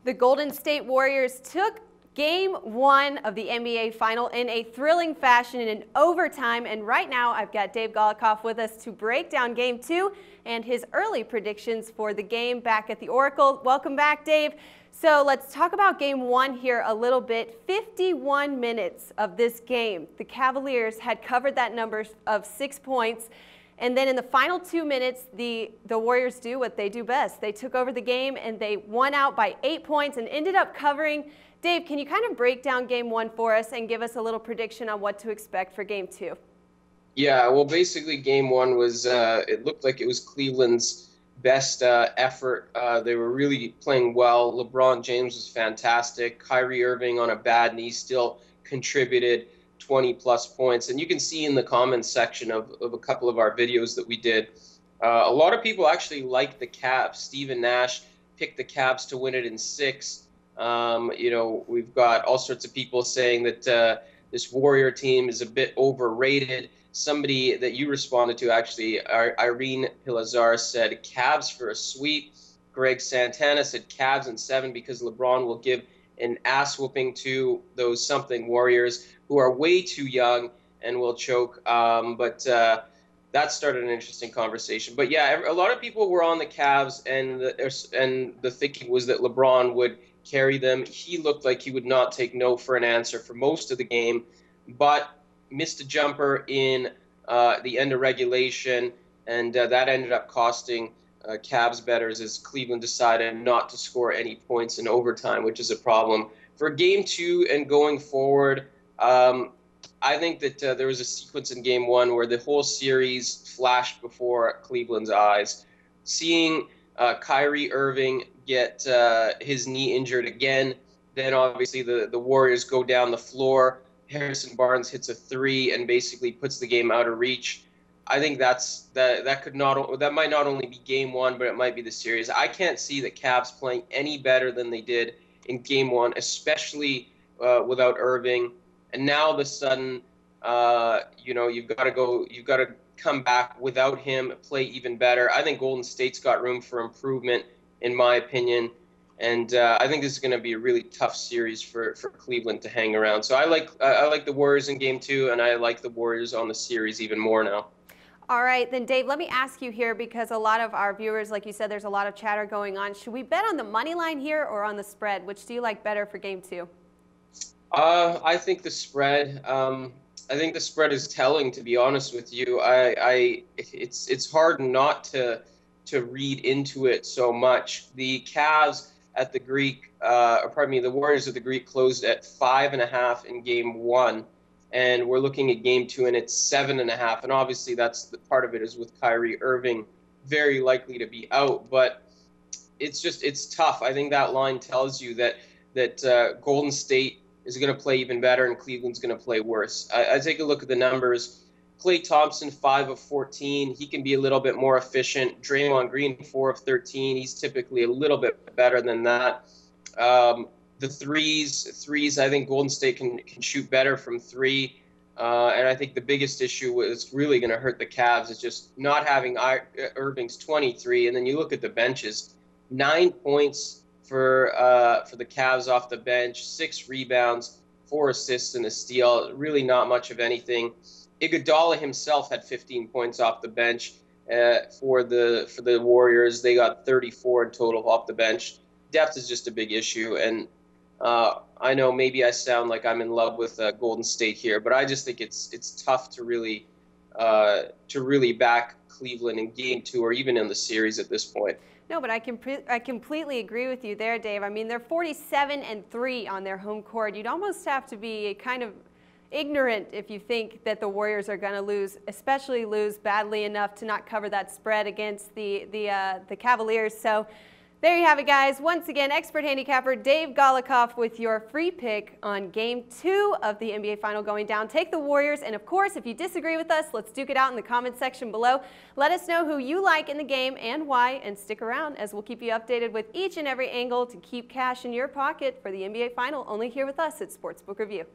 The Golden State Warriors took Game 1 of the NBA Final in a thrilling fashion in overtime, and right now I've got Dave Golikoff with us to break down Game 2 and his early predictions for the game back at the Oracle. Welcome back, Dave. So let's talk about Game 1 here a little bit. 51 minutes of this game, the Cavaliers had covered that number of 6 points. And then in the final 2 minutes, the Warriors do what they do best. They took over the game and they won out by 8 points and ended up covering. Dave, can you kind of break down Game 1 for us and give us a little prediction on what to expect for Game 2? Yeah, well, basically Game 1 was, it looked like it was Cleveland's best effort. They were really playing well. LeBron James was fantastic. Kyrie Irving on a bad knee still contributed 20-plus points. And you can see in the comments section of a couple of our videos that we did, a lot of people actually like the Cavs. Stephen Nash picked the Cavs to win it in 6. We've got all sorts of people saying that this Warrior team is a bit overrated. Somebody that you responded to, actually, Irene Pilazar, said Cavs for a sweep. Greg Santana said Cavs in 7 because LeBron will give an ass whooping to those something Warriors who are way too young and will choke. But that started an interesting conversation. But yeah, a lot of people were on the Cavs, and the thinking was that LeBron would carry them. He looked like he would not take no for an answer for most of the game, but missed a jumper in the end of regulation, and that ended up costing Cavs bettors as Cleveland decided not to score any points in overtime, which is a problem. For Game 2 and going forward, I think that there was a sequence in Game 1 where the whole series flashed before Cleveland's eyes. Seeing Kyrie Irving get his knee injured again, then obviously the Warriors go down the floor. Harrison Barnes hits a 3 and basically puts the game out of reach. I think that might not only be Game 1, but it might be the series. I can't see the Cavs playing any better than they did in Game 1, especially without Irving. And now all of a sudden, you've got to come back without him, play even better. I think Golden State's got room for improvement, in my opinion. And I think this is going to be a really tough series for Cleveland to hang around. So I like the Warriors in Game 2, and I like the Warriors on the series even more now. All right, then Dave, let me ask you here, because a lot of our viewers, like you said, there's a lot of chatter going on. Should we bet on the money line here or on the spread? Which do you like better for Game 2? I think the spread. I think the spread is telling, to be honest with you. It's hard not to read into it so much. The Cavs at the Greek, the Warriors at the Greek closed at 5.5 in Game 1. And we're looking at Game 2, and it's 7.5. And obviously, that's the part of it is with Kyrie Irving very likely to be out. But it's tough. I think that line tells you that Golden State is going to play even better, and Cleveland's going to play worse. I take a look at the numbers. Klay Thompson, 5 of 14. He can be a little bit more efficient. Draymond Green, 4 of 13. He's typically a little bit better than that. The threes, I think Golden State can shoot better from 3. And I think the biggest issue that's really going to hurt the Cavs is just not having Irving's 23. And then you look at the benches, 9 points for the Cavs off the bench, 6 rebounds, 4 assists and a steal. Really not much of anything. Iguodala himself had 15 points off the bench for the Warriors. They got 34 in total off the bench. Depth is just a big issue, and I know maybe I sound like I'm in love with Golden State here, but I just think it's tough to really back Cleveland in Game 2 or even in the series at this point. No, but I completely agree with you there, Dave. I mean, they're 47-3 on their home court. You'd almost have to be kind of ignorant if you think that the Warriors are going to lose, especially lose badly enough to not cover that spread against the Cavaliers. So there you have it, guys. Once again, expert handicapper Dave Golikoff with your free pick on Game 2 of the NBA Final going down. Take the Warriors, and of course, if you disagree with us, let's duke it out in the comment section below. Let us know who you like in the game and why, and stick around as we'll keep you updated with each and every angle to keep cash in your pocket for the NBA Final, only here with us at Sportsbook Review.